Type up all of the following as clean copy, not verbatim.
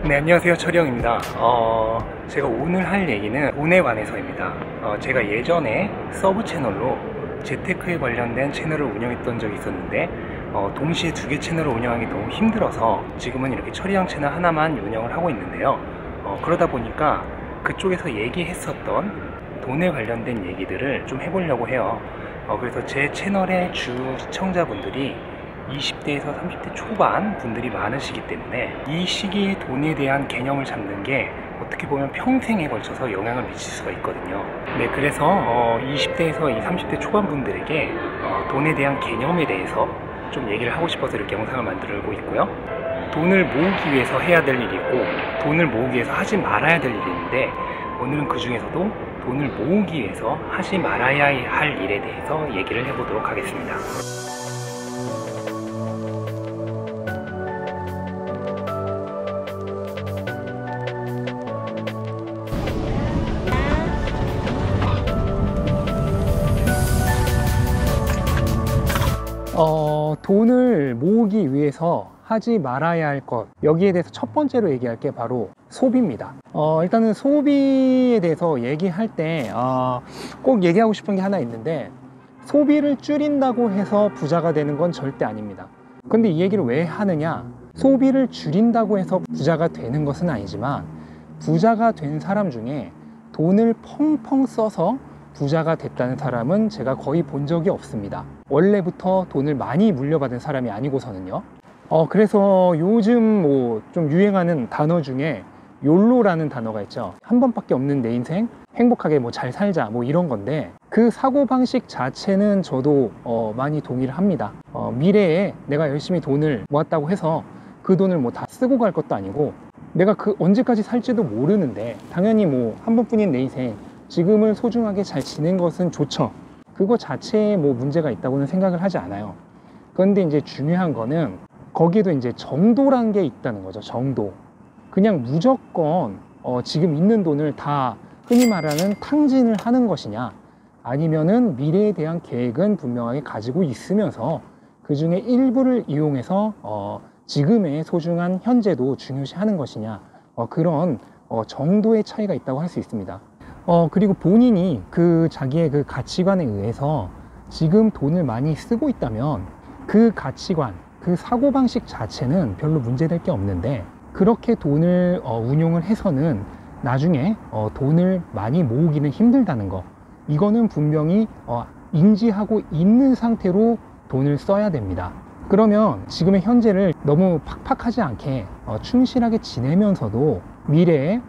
네, 안녕하세요. 철이형입니다. 제가 오늘 할 얘기는 돈에 관해서입니다. 제가 예전에 서브 채널로 재테크에 관련된 채널을 운영했던 적이 있었는데 동시에 두 개 채널을 운영하기 너무 힘들어서 지금은 이렇게 철이형 채널 하나만 운영을 하고 있는데요. 그러다 보니까 그쪽에서 얘기했었던 돈에 관련된 얘기들을 좀 해보려고 해요. 그래서 제 채널의 주 시청자분들이 20대에서 30대 초반 분들이 많으시기 때문에 이 시기에 돈에 대한 개념을 잡는 게 어떻게 보면 평생에 걸쳐서 영향을 미칠 수가 있거든요. 네, 그래서 20대에서 30대 초반 분들에게 돈에 대한 개념에 대해서 좀 얘기를 하고 싶어서 이렇게 영상을 만들고 있고요. 돈을 모으기 위해서 해야 될 일이 있고 돈을 모으기 위해서 하지 말아야 될 일이 있는데, 오늘은 그 중에서도 돈을 모으기 위해서 하지 말아야 할 일에 대해서 얘기를 해보도록 하겠습니다. 돈을 모으기 위해서 하지 말아야 할 것, 여기에 대해서 첫 번째로 얘기할 게 바로 소비입니다. 일단은 소비에 대해서 얘기할 때 꼭 얘기하고 싶은 게 하나 있는데, 소비를 줄인다고 해서 부자가 되는 건 절대 아닙니다. 근데 이 얘기를 왜 하느냐, 소비를 줄인다고 해서 부자가 되는 것은 아니지만 부자가 된 사람 중에 돈을 펑펑 써서 부자가 됐다는 사람은 제가 거의 본 적이 없습니다. 원래부터 돈을 많이 물려받은 사람이 아니고서는요. 그래서 요즘 뭐 좀 유행하는 단어 중에 욜로라는 단어가 있죠. 한 번밖에 없는 내 인생, 행복하게 뭐 잘 살자, 뭐 이런 건데, 그 사고방식 자체는 저도 많이 동의를 합니다. 미래에 내가 열심히 돈을 모았다고 해서 그 돈을 뭐 다 쓰고 갈 것도 아니고, 내가 그 언제까지 살지도 모르는데 당연히 뭐 한 번뿐인 내 인생, 지금을 소중하게 잘 지낸 것은 좋죠. 그거 자체에 뭐 문제가 있다고는 생각을 하지 않아요. 그런데 이제 중요한 거는 거기에도 이제 정도란 게 있다는 거죠. 정도. 그냥 무조건 지금 있는 돈을 다 흔히 말하는 탕진을 하는 것이냐, 아니면은 미래에 대한 계획은 분명하게 가지고 있으면서 그 중에 일부를 이용해서 지금의 소중한 현재도 중요시 하는 것이냐, 그런 정도의 차이가 있다고 할 수 있습니다. 그리고 본인이 그 자기의 그 가치관에 의해서 지금 돈을 많이 쓰고 있다면 그 가치관, 그 사고방식 자체는 별로 문제될 게 없는데, 그렇게 돈을 운용을 해서는 나중에 돈을 많이 모으기는 힘들다는 거, 이거는 분명히 인지하고 있는 상태로 돈을 써야 됩니다. 그러면 지금의 현재를 너무 팍팍하지 않게 충실하게 지내면서도 미래에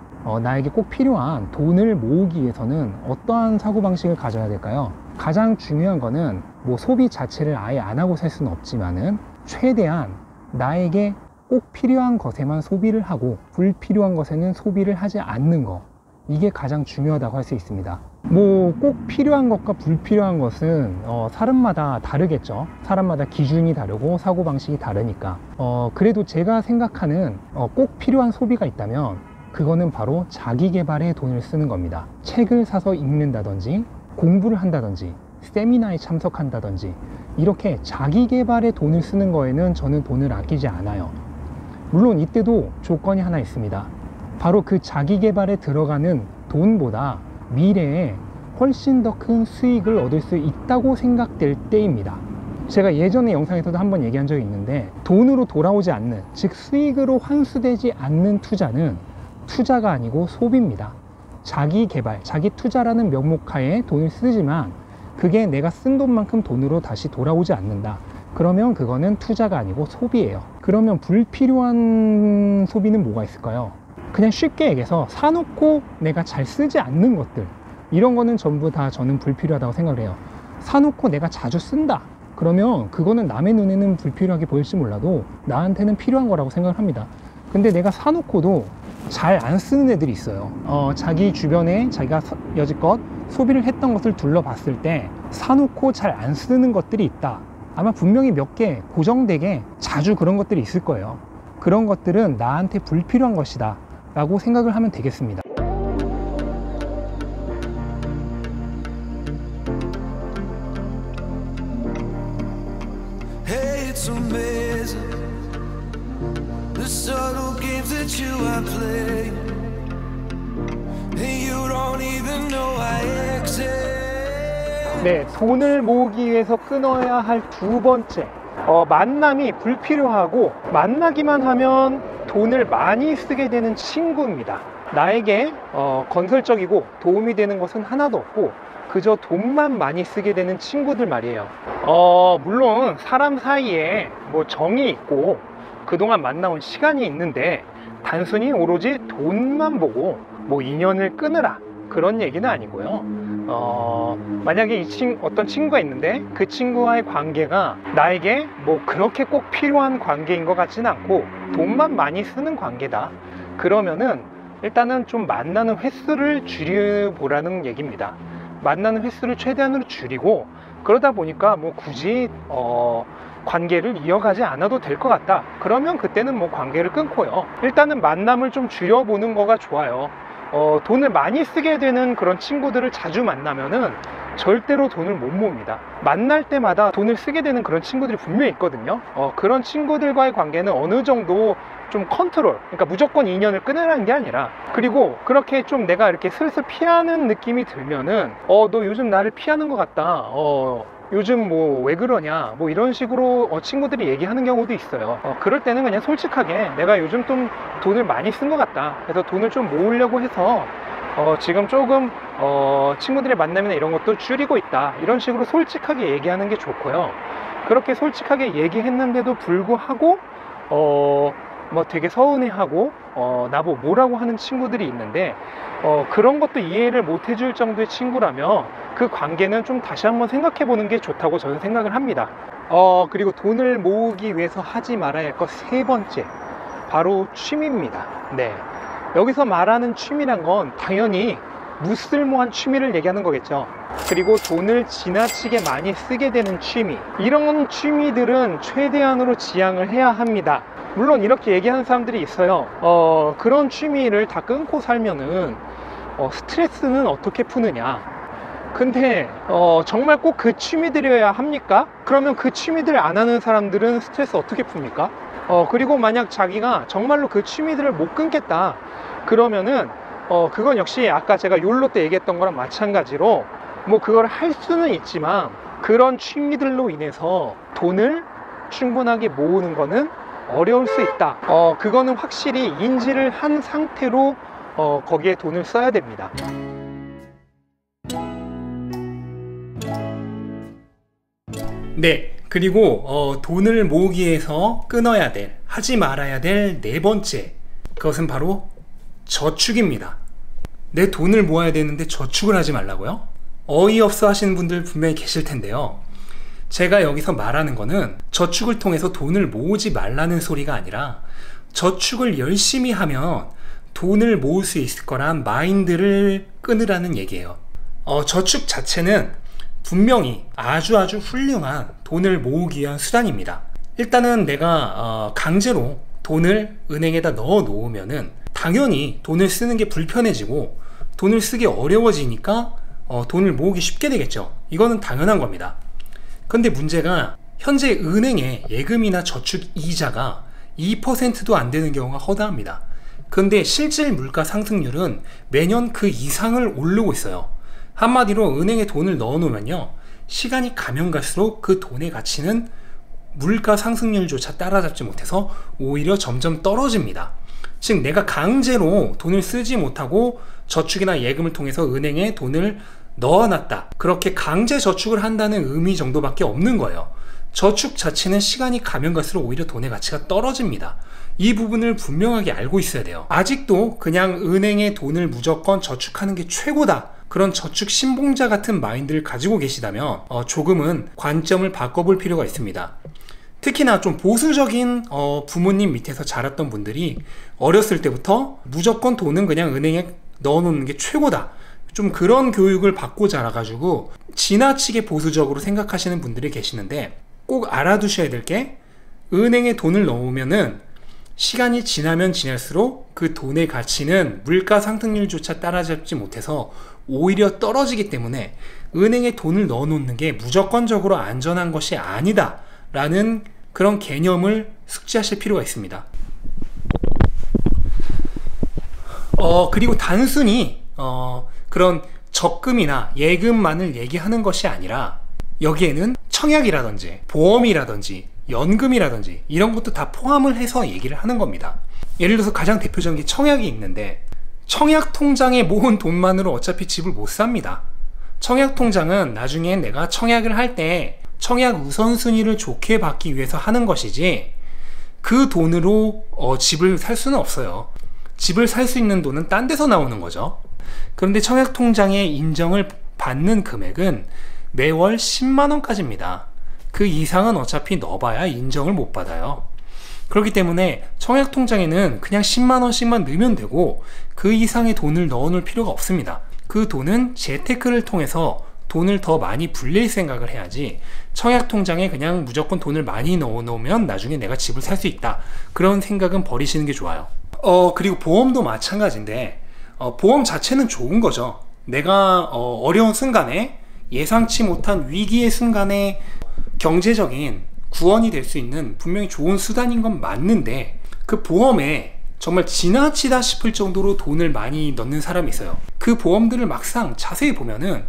나에게 꼭 필요한 돈을 모으기 위해서는 어떠한 사고방식을 가져야 될까요? 가장 중요한 거는 뭐 소비 자체를 아예 안 하고 살 수는 없지만은 최대한 나에게 꼭 필요한 것에만 소비를 하고 불필요한 것에는 소비를 하지 않는 거, 이게 가장 중요하다고 할 수 있습니다. 뭐 꼭 필요한 것과 불필요한 것은 사람마다 다르겠죠. 사람마다 기준이 다르고 사고방식이 다르니까. 그래도 제가 생각하는 꼭 필요한 소비가 있다면 그거는 바로 자기 개발에 돈을 쓰는 겁니다. 책을 사서 읽는다든지 공부를 한다든지 세미나에 참석한다든지, 이렇게 자기 개발에 돈을 쓰는 거에는 저는 돈을 아끼지 않아요. 물론 이때도 조건이 하나 있습니다. 바로 그 자기 개발에 들어가는 돈보다 미래에 훨씬 더 큰 수익을 얻을 수 있다고 생각될 때입니다. 제가 예전에 영상에서도 한번 얘기한 적이 있는데, 돈으로 돌아오지 않는, 즉 수익으로 환수되지 않는 투자는 투자가 아니고 소비입니다. 자기 개발, 자기 투자라는 명목하에 돈을 쓰지만 그게 내가 쓴 돈만큼 돈으로 다시 돌아오지 않는다. 그러면 그거는 투자가 아니고 소비예요. 그러면 불필요한 소비는 뭐가 있을까요? 그냥 쉽게 얘기해서 사놓고 내가 잘 쓰지 않는 것들, 이런 거는 전부 다 저는 불필요하다고 생각을 해요. 사놓고 내가 자주 쓴다, 그러면 그거는 남의 눈에는 불필요하게 보일지 몰라도 나한테는 필요한 거라고 생각을 합니다. 근데 내가 사놓고도 잘 안 쓰는 애들이 있어요. 자기 주변에 자기가 여지껏 소비를 했던 것을 둘러봤을 때 사놓고 잘 안 쓰는 것들이 있다. 아마 분명히 몇 개 고정되게 자주 그런 것들이 있을 거예요. 그런 것들은 나한테 불필요한 것이다 라고 생각을 하면 되겠습니다. Hey, it's amazing, the subtle games that you are playing, and you don't even know I exist. 네, 돈을 모으기 위해서 끊어야 할 두 번째, 만남이 불필요하고 만나기만 하면 돈을 많이 쓰게 되는 친구입니다. 나에게 건설적이고 도움이 되는 것은 하나도 없고 그저 돈만 많이 쓰게 되는 친구들 말이에요. 물론 사람 사이에 뭐 정이 있고 그동안 만나온 시간이 있는데 단순히 오로지 돈만 보고 뭐 인연을 끊으라 그런 얘기는 아니고요. 만약에 어떤 친구가 있는데 그 친구와의 관계가 나에게 뭐 그렇게 꼭 필요한 관계인 것 같지는 않고 돈만 많이 쓰는 관계다, 그러면은 일단은 좀 만나는 횟수를 줄여보라는 얘기입니다. 만나는 횟수를 최대한으로 줄이고, 그러다 보니까 뭐 굳이 관계를 이어가지 않아도 될 것 같다, 그러면 그때는 뭐 관계를 끊고요. 일단은 만남을 좀 줄여보는 거가 좋아요. 돈을 많이 쓰게 되는 그런 친구들을 자주 만나면은 절대로 돈을 못 모읍니다. 만날 때마다 돈을 쓰게 되는 그런 친구들이 분명히 있거든요. 그런 친구들과의 관계는 어느 정도 좀 컨트롤, 그러니까 무조건 인연을 끊으라는 게 아니라, 그리고 그렇게 좀 내가 이렇게 슬슬 피하는 느낌이 들면은 너 요즘 나를 피하는 것 같다, 요즘 뭐 왜 그러냐, 뭐 이런 식으로 친구들이 얘기하는 경우도 있어요. 그럴 때는 그냥 솔직하게 내가 요즘 좀 돈을 많이 쓴 것 같다, 그래서 돈을 좀 모으려고 해서 지금 조금 친구들의 만남이나 이런 것도 줄이고 있다, 이런 식으로 솔직하게 얘기하는 게 좋고요. 그렇게 솔직하게 얘기했는데도 불구하고 뭐 되게 서운해하고 나보고 뭐라고 하는 친구들이 있는데, 그런 것도 이해를 못 해줄 정도의 친구라면 그 관계는 좀 다시 한번 생각해 보는 게 좋다고 저는 생각을 합니다. 그리고 돈을 모으기 위해서 하지 말아야 할 것 세 번째, 바로 취미입니다. 네, 여기서 말하는 취미란 건 당연히 무쓸모한 취미를 얘기하는 거겠죠. 그리고 돈을 지나치게 많이 쓰게 되는 취미, 이런 취미들은 최대한으로 지양을 해야 합니다. 물론 이렇게 얘기하는 사람들이 있어요. 그런 취미를 다 끊고 살면은 스트레스는 어떻게 푸느냐. 근데 정말 꼭 그 취미들이어야 합니까? 그러면 그 취미들 안 하는 사람들은 스트레스 어떻게 풉니까? 그리고 만약 자기가 정말로 그 취미들을 못 끊겠다, 그러면은 그건 역시 아까 제가 욜로 때 얘기했던 거랑 마찬가지로 뭐 그걸 할 수는 있지만 그런 취미들로 인해서 돈을 충분하게 모으는 거는 어려울 수 있다. 그거는 확실히 인지를 한 상태로 거기에 돈을 써야 됩니다. 네, 그리고 돈을 모으기 위해서 끊어야 될, 하지 말아야 될 네 번째, 그것은 바로 저축입니다. 내 돈을 모아야 되는데 저축을 하지 말라고요? 어이없어 하시는 분들 분명히 계실 텐데요. 제가 여기서 말하는 거는 저축을 통해서 돈을 모으지 말라는 소리가 아니라 저축을 열심히 하면 돈을 모을 수 있을 거란 마인드를 끊으라는 얘기예요. 저축 자체는 분명히 아주 훌륭한 돈을 모으기 위한 수단입니다. 일단은 내가 강제로 돈을 은행에다 넣어 놓으면은 당연히 돈을 쓰는 게 불편해지고 돈을 쓰기 어려워지니까 돈을 모으기 쉽게 되겠죠. 이거는 당연한 겁니다. 근데 문제가 현재 은행의 예금이나 저축 이자가 2%도 안 되는 경우가 허다합니다. 근데 실질 물가 상승률은 매년 그 이상을 오르고 있어요. 한마디로 은행에 돈을 넣어 놓으면요, 시간이 가면 갈수록 그 돈의 가치는 물가 상승률조차 따라잡지 못해서 오히려 점점 떨어집니다. 즉 내가 강제로 돈을 쓰지 못하고 저축이나 예금을 통해서 은행에 돈을 넣어놨다, 그렇게 강제 저축을 한다는 의미 정도밖에 없는 거예요. 저축 자체는 시간이 가면 갈수록 오히려 돈의 가치가 떨어집니다. 이 부분을 분명하게 알고 있어야 돼요. 아직도 그냥 은행에 돈을 무조건 저축하는 게 최고다, 그런 저축 신봉자 같은 마인드를 가지고 계시다면 조금은 관점을 바꿔볼 필요가 있습니다. 특히나 좀 보수적인 부모님 밑에서 자랐던 분들이 어렸을 때부터 무조건 돈은 그냥 은행에 넣어놓는 게 최고다, 좀 그런 교육을 받고 자라가지고 지나치게 보수적으로 생각하시는 분들이 계시는데, 꼭 알아두셔야 될 게 은행에 돈을 넣으면은 시간이 지나면 지날수록 그 돈의 가치는 물가 상승률조차 따라잡지 못해서 오히려 떨어지기 때문에, 은행에 돈을 넣어 놓는 게 무조건적으로 안전한 것이 아니다 라는 그런 개념을 숙지하실 필요가 있습니다. 그리고 단순히 그런 적금이나 예금만을 얘기하는 것이 아니라 여기에는 청약이라든지 보험이라든지 연금이라든지 이런 것도 다 포함을 해서 얘기를 하는 겁니다. 예를 들어서 가장 대표적인 게 청약이 있는데, 청약 통장에 모은 돈만으로 어차피 집을 못 삽니다. 청약 통장은 나중에 내가 청약을 할 때 청약 우선순위를 좋게 받기 위해서 하는 것이지, 그 돈으로 집을 살 수는 없어요. 집을 살 수 있는 돈은 딴 데서 나오는 거죠. 그런데 청약 통장에 인정을 받는 금액은 매월 10만원까지입니다. 그 이상은 어차피 넣어봐야 인정을 못 받아요. 그렇기 때문에 청약 통장에는 그냥 10만원씩만 넣으면 되고 그 이상의 돈을 넣어 놓을 필요가 없습니다. 그 돈은 재테크를 통해서 돈을 더 많이 불릴 생각을 해야지, 청약 통장에 그냥 무조건 돈을 많이 넣어 놓으면 나중에 내가 집을 살 수 있다, 그런 생각은 버리시는 게 좋아요. 그리고 보험도 마찬가지인데, 보험 자체는 좋은 거죠. 내가 어려운 순간에, 예상치 못한 위기의 순간에 경제적인 구원이 될 수 있는 분명히 좋은 수단인 건 맞는데, 그 보험에 정말 지나치다 싶을 정도로 돈을 많이 넣는 사람이 있어요. 그 보험들을 막상 자세히 보면은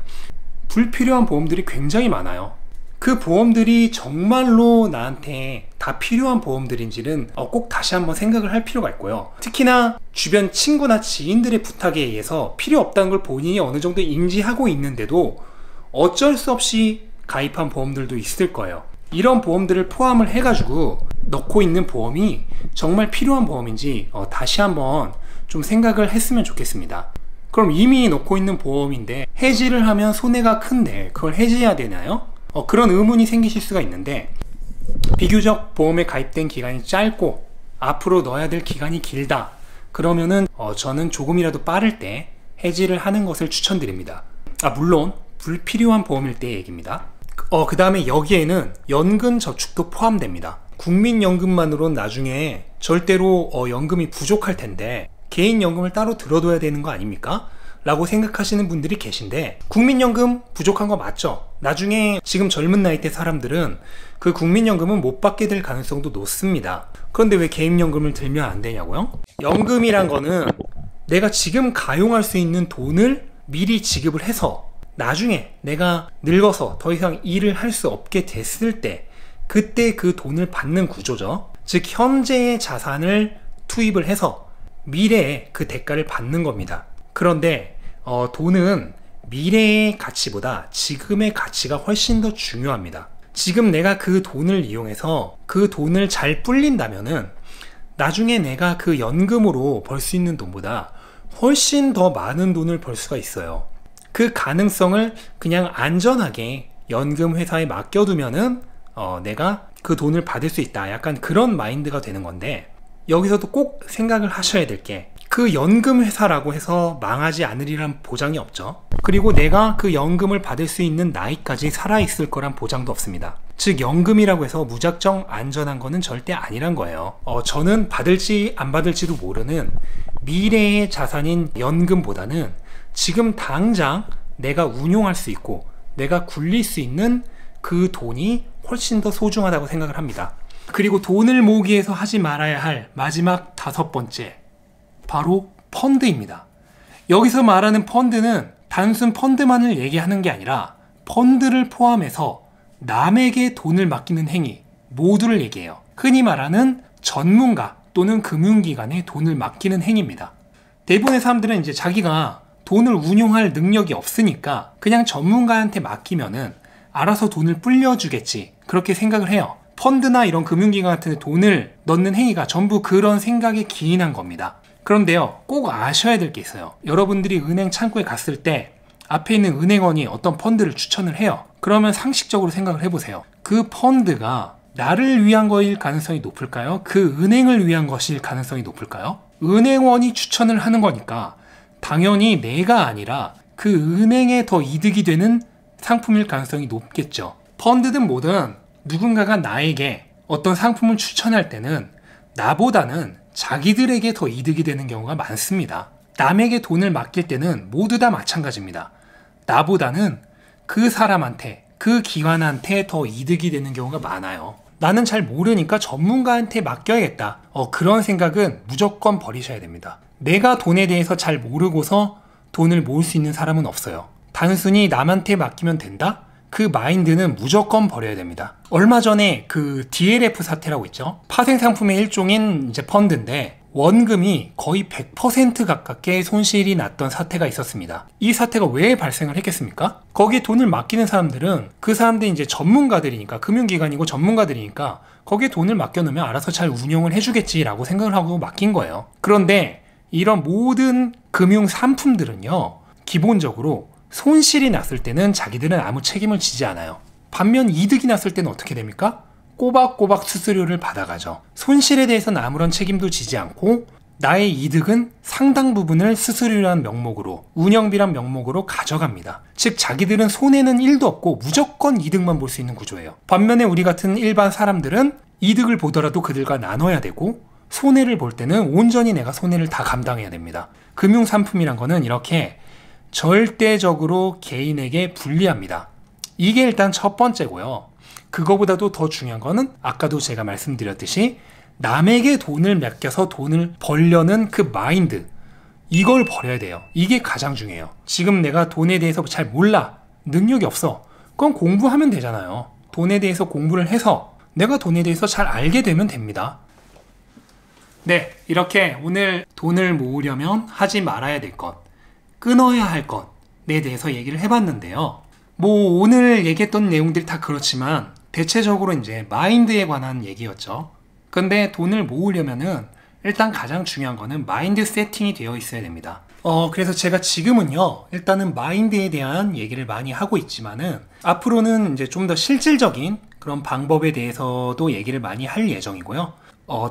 불필요한 보험들이 굉장히 많아요. 그 보험들이 정말로 나한테 다 필요한 보험들인지는 꼭 다시 한번 생각을 할 필요가 있고요. 특히나 주변 친구나 지인들의 부탁에 의해서 필요 없다는 걸 본인이 어느 정도 인지하고 있는데도 어쩔 수 없이 가입한 보험들도 있을 거예요. 이런 보험들을 포함을 해가지고 넣고 있는 보험이 정말 필요한 보험인지 다시 한번 좀 생각을 했으면 좋겠습니다. 그럼 이미 넣고 있는 보험인데 해지를 하면 손해가 큰데 그걸 해지해야 되나요? 그런 의문이 생기실 수가 있는데, 비교적 보험에 가입된 기간이 짧고 앞으로 넣어야 될 기간이 길다, 그러면은 저는 조금이라도 빠를 때 해지를 하는 것을 추천드립니다. 물론 불필요한 보험일 때 얘기입니다. 그 다음에 여기에는 연금 저축도 포함됩니다. 국민연금만으로는 나중에 절대로 연금이 부족할 텐데 개인연금을 따로 들어둬야 되는 거 아닙니까? 라고 생각하시는 분들이 계신데, 국민연금 부족한 거 맞죠? 나중에 지금 젊은 나이대 사람들은 그 국민연금은 못 받게 될 가능성도 높습니다. 그런데 왜 개인연금을 들면 안 되냐고요? 연금이란 거는 내가 지금 가용할 수 있는 돈을 미리 지급을 해서 나중에 내가 늙어서 더 이상 일을 할 수 없게 됐을 때 그때 그 돈을 받는 구조죠. 즉 현재의 자산을 투입을 해서 미래에 그 대가를 받는 겁니다. 그런데 돈은 미래의 가치보다 지금의 가치가 훨씬 더 중요합니다. 지금 내가 그 돈을 이용해서 그 돈을 잘 불린다면은 나중에 내가 그 연금으로 벌 수 있는 돈보다 훨씬 더 많은 돈을 벌 수가 있어요. 그 가능성을 그냥 안전하게 연금 회사에 맡겨두면은 내가 그 돈을 받을 수 있다, 약간 그런 마인드가 되는 건데, 여기서도 꼭 생각을 하셔야 될 게, 그 연금 회사라고 해서 망하지 않으리란 보장이 없죠. 그리고 내가 그 연금을 받을 수 있는 나이까지 살아있을 거란 보장도 없습니다. 즉 연금이라고 해서 무작정 안전한 거는 절대 아니란 거예요. 저는 받을지 안 받을지도 모르는 미래의 자산인 연금보다는 지금 당장 내가 운용할 수 있고 내가 굴릴 수 있는 그 돈이 훨씬 더 소중하다고 생각을 합니다. 그리고 돈을 모으기 위해서 하지 말아야 할 마지막 5번째, 바로 펀드입니다. 여기서 말하는 펀드는 단순 펀드만을 얘기하는 게 아니라 펀드를 포함해서 남에게 돈을 맡기는 행위 모두를 얘기해요. 흔히 말하는 전문가 또는 금융기관에 돈을 맡기는 행위입니다. 대부분의 사람들은 이제 자기가 돈을 운용할 능력이 없으니까 그냥 전문가한테 맡기면은 알아서 돈을 불려주겠지, 그렇게 생각을 해요. 펀드나 이런 금융기관 같은 데 돈을 넣는 행위가 전부 그런 생각에 기인한 겁니다. 그런데요, 꼭 아셔야 될 게 있어요. 여러분들이 은행 창구에 갔을 때 앞에 있는 은행원이 어떤 펀드를 추천을 해요. 그러면 상식적으로 생각을 해보세요. 그 펀드가 나를 위한 거일 가능성이 높을까요? 그 은행을 위한 것일 가능성이 높을까요? 은행원이 추천을 하는 거니까 당연히 내가 아니라 그 은행에 더 이득이 되는 상품일 가능성이 높겠죠. 펀드든 뭐든 누군가가 나에게 어떤 상품을 추천할 때는 나보다는 자기들에게 더 이득이 되는 경우가 많습니다. 남에게 돈을 맡길 때는 모두 다 마찬가지입니다. 나보다는 그 사람한테, 그 기관한테 더 이득이 되는 경우가 많아요. 나는 잘 모르니까 전문가한테 맡겨야겠다. 그런 생각은 무조건 버리셔야 됩니다. 내가 돈에 대해서 잘 모르고서 돈을 모을 수 있는 사람은 없어요. 단순히 남한테 맡기면 된다? 그 마인드는 무조건 버려야 됩니다. 얼마 전에 그 DLF 사태라고 있죠. 파생 상품의 일종인 이제 펀드인데 원금이 거의 100% 가깝게 손실이 났던 사태가 있었습니다. 이 사태가 왜 발생을 했겠습니까? 거기에 돈을 맡기는 사람들은 그 사람들이 이제 전문가들이니까, 금융기관이고 전문가들이니까 거기에 돈을 맡겨놓으면 알아서 잘 운영을 해주겠지라고 생각을 하고 맡긴 거예요. 그런데 이런 모든 금융 상품들은요, 기본적으로 손실이 났을 때는 자기들은 아무 책임을 지지 않아요. 반면 이득이 났을 때는 어떻게 됩니까? 꼬박꼬박 수수료를 받아가죠. 손실에 대해서는 아무런 책임도 지지 않고 나의 이득은 상당 부분을 수수료라는 명목으로, 운영비란 명목으로 가져갑니다. 즉 자기들은 손해는 1도 없고 무조건 이득만 볼 수 있는 구조예요. 반면에 우리 같은 일반 사람들은 이득을 보더라도 그들과 나눠야 되고, 손해를 볼 때는 온전히 내가 손해를 다 감당해야 됩니다. 금융상품이란 거는 이렇게 절대적으로 개인에게 불리합니다. 이게 일단 첫 번째고요. 그거보다도 더 중요한 거는 아까도 제가 말씀드렸듯이 남에게 돈을 맡겨서 돈을 벌려는 그 마인드, 이걸 버려야 돼요. 이게 가장 중요해요. 지금 내가 돈에 대해서 잘 몰라, 능력이 없어, 그건 공부하면 되잖아요. 돈에 대해서 공부를 해서 내가 돈에 대해서 잘 알게 되면 됩니다. 네, 이렇게 오늘 돈을 모으려면 하지 말아야 될 것, 끊어야 할 것에 대해서 얘기를 해봤는데요. 뭐 오늘 얘기했던 내용들이 다 그렇지만 대체적으로 이제 마인드에 관한 얘기였죠. 근데 돈을 모으려면은 일단 가장 중요한 거는 마인드 세팅이 되어 있어야 됩니다. 그래서 제가 지금은요, 일단은 마인드에 대한 얘기를 많이 하고 있지만은 앞으로는 이제 좀 더 실질적인 그런 방법에 대해서도 얘기를 많이 할 예정이고요.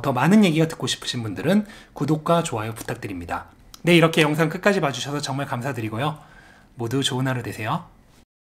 더 많은 얘기가 듣고 싶으신 분들은 구독과 좋아요 부탁드립니다. 네, 이렇게 영상 끝까지 봐주셔서 정말 감사드리고요. 모두 좋은 하루 되세요.